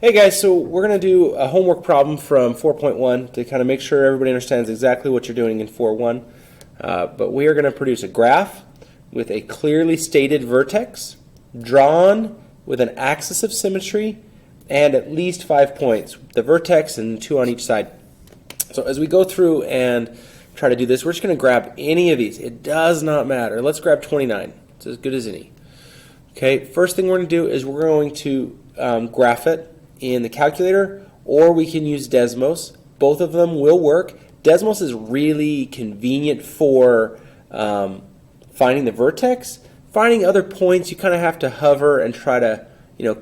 Hey guys, so we're going to do a homework problem from 4.1 to kind of make sure everybody understands exactly what you're doing in 4.1. But we are going to produce a graph with a clearly stated vertex, drawn with an axis of symmetry, and at least 5 points, the vertex and 2 on each side. So as we go through and try to do this, we're just going to grab any of these. It does not matter. Let's grab 29. It's as good as any. Okay, first thing we're going to do is we're going to graph it in the calculator, or we can use Desmos. Both of them will work. Desmos is really convenient for finding the vertex. Finding other points, you kind of have to hover and try to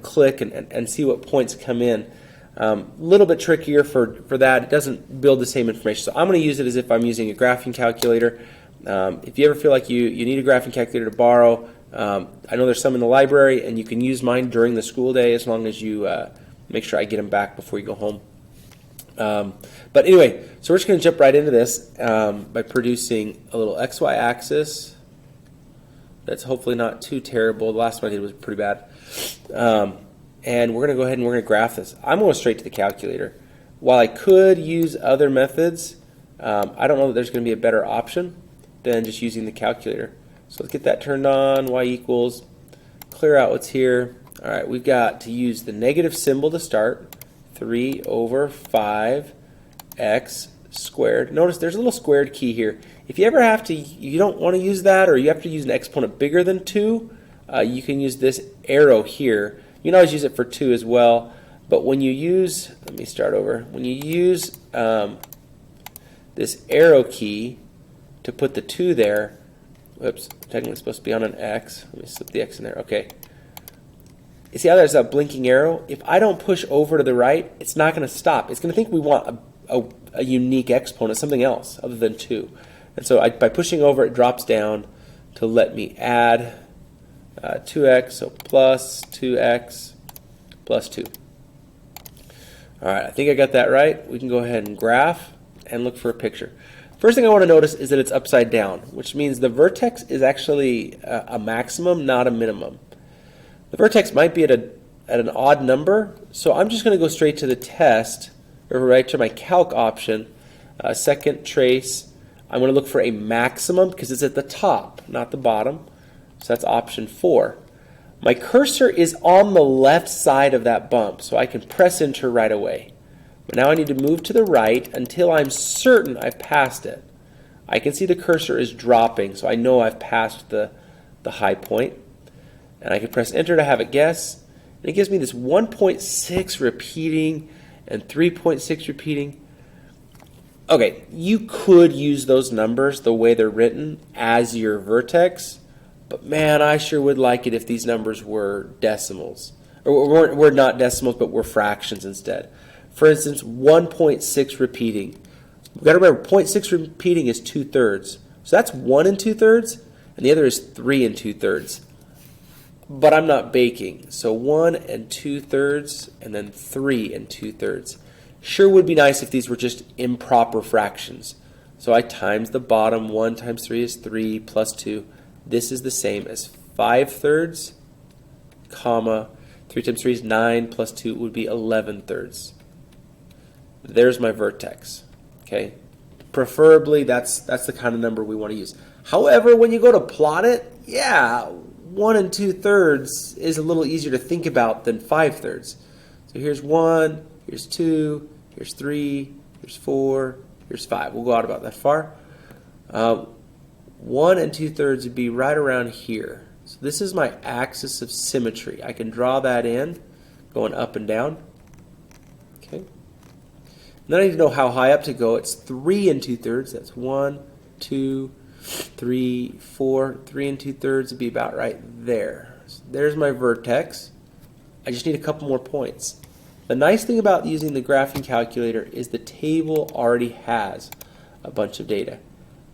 click and see what points come in. A little bit trickier for that. It doesn't build the same information. So I'm going to use it as if I'm using a graphing calculator. If you ever feel like you need a graphing calculator to borrow, I know there's some in the library, and you can use mine during the school day as long as you make sure I get them back before you go home. But anyway, so we're just going to jump right into this by producing a little XY axis that's hopefully not too terrible. The last one I did was pretty bad. And we're going to go ahead and we're going to graph this. I'm going straight to the calculator. While I could use other methods, I don't know that there's going to be a better option than just using the calculator. So let's get that turned on, y equals, clear out what's here. All right, we've got to use the negative symbol to start, 3 over 5x squared. Notice there's a little squared key here. If you ever have to, you don't want to use that, or you have to use an exponent bigger than 2, you can use this arrow here. You can always use it for 2 as well, but when you use, let me start over, when you use this arrow key to put the 2 there, whoops, technically it's supposed to be on an x. Let me slip the x in there. Okay. You see how there's a blinking arrow? If I don't push over to the right, it's not going to stop. It's going to think we want a unique exponent, something else other than 2. And so by pushing over, it drops down to let me add 2x, so plus 2x plus 2. All right, I think I got that right. We can go ahead and graph and look for a picture. First thing I want to notice is that it's upside down, which means the vertex is actually a maximum, not a minimum. The vertex might be at an odd number, so I'm just going to go straight to the test, or right to my calc option, second trace. I'm going to look for a maximum because it's at the top, not the bottom. So that's option 4. My cursor is on the left side of that bump, so I can press enter right away. But now I need to move to the right until I'm certain I've passed it. I can see the cursor is dropping, so I know I've passed the high point. And I can press enter to have it guess. And it gives me this 1.6 repeating and 3.6 repeating. Okay, you could use those numbers the way they're written as your vertex, but man, I sure would like it if these numbers were decimals. Or were not decimals, but were fractions instead. For instance, 1.6 repeating. We've got to remember, 0.6 repeating is 2/3. So that's 1 2/3, and the other is 3 2/3. But I'm not baking, so 1 2/3 and then 3 2/3. Sure would be nice if these were just improper fractions. So I times the bottom. 1 times 3 is 3 plus 2. This is the same as 5/3, comma, 3 times 3 is 9 plus 2 would be 11/3. There's my vertex. Okay, preferably that's the kind of number we want to use. However, when you go to plot it, yeah, 1 2/3 is a little easier to think about than 5/3. So here's 1, here's 2, here's 3, here's 4, here's 5. We'll go out about that far. 1 2/3 would be right around here. So this is my axis of symmetry. I can draw that in, going up and down. Okay. And then I need to know how high up to go. It's 3 2/3. That's 1, 2, 3, 4. 3 2/3 would be about right there. So there's my vertex. I just need a couple more points. The nice thing about using the graphing calculator is the table already has a bunch of data.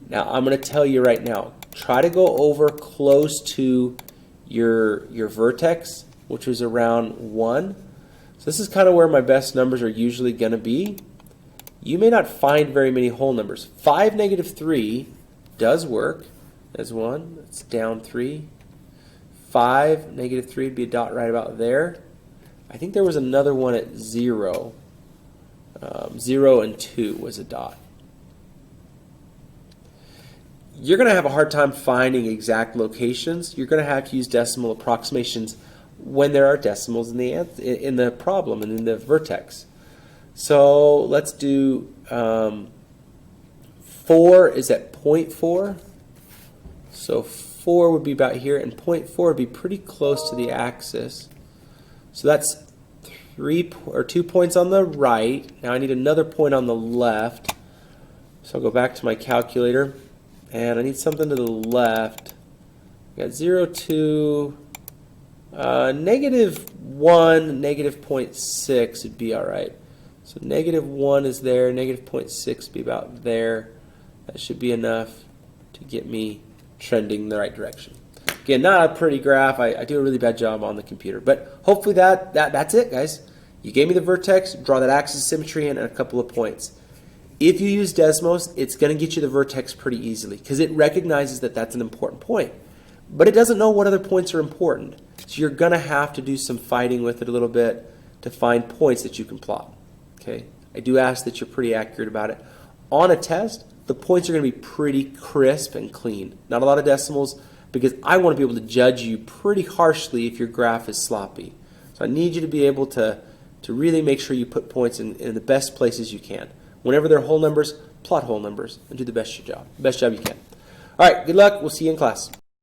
Now I'm going to tell you right now, try to go over close to your vertex, which is around 1. So this is kind of where my best numbers are usually going to be. You may not find very many whole numbers. 5 -3 does work as 1. It's down 3. 5 -3 would be a dot right about there. I think there was another one at 0. 0 and 2 was a dot. You're going to have a hard time finding exact locations. You're going to have to use decimal approximations when there are decimals in the problem and in the vertex. So let's do 4 is at 0.4. So 4 would be about here, and 0.4 would be pretty close to the axis. So that's 2 points on the right. Now I need another point on the left. So I'll go back to my calculator, and I need something to the left. We got 0, 2, negative 1, negative 0.6 would be all right. So negative 1 is there, negative 0.6 would be about there. That should be enough to get me trending in the right direction. Again, not a pretty graph. I do a really bad job on the computer. But hopefully that's it, guys. You gave me the vertex, draw that axis of symmetry in, and a couple of points. If you use Desmos, it's going to get you the vertex pretty easily because it recognizes that that's an important point. But it doesn't know what other points are important. So you're going to have to do some fighting with it a little bit to find points that you can plot. Okay? I do ask that you're pretty accurate about it. On a test, the points are going to be pretty crisp and clean. Not a lot of decimals, because I want to be able to judge you pretty harshly if your graph is sloppy. So I need you to be able to really make sure you put points in the best places you can. Whenever they're whole numbers, plot whole numbers and do the best job you can. All right, good luck. We'll see you in class.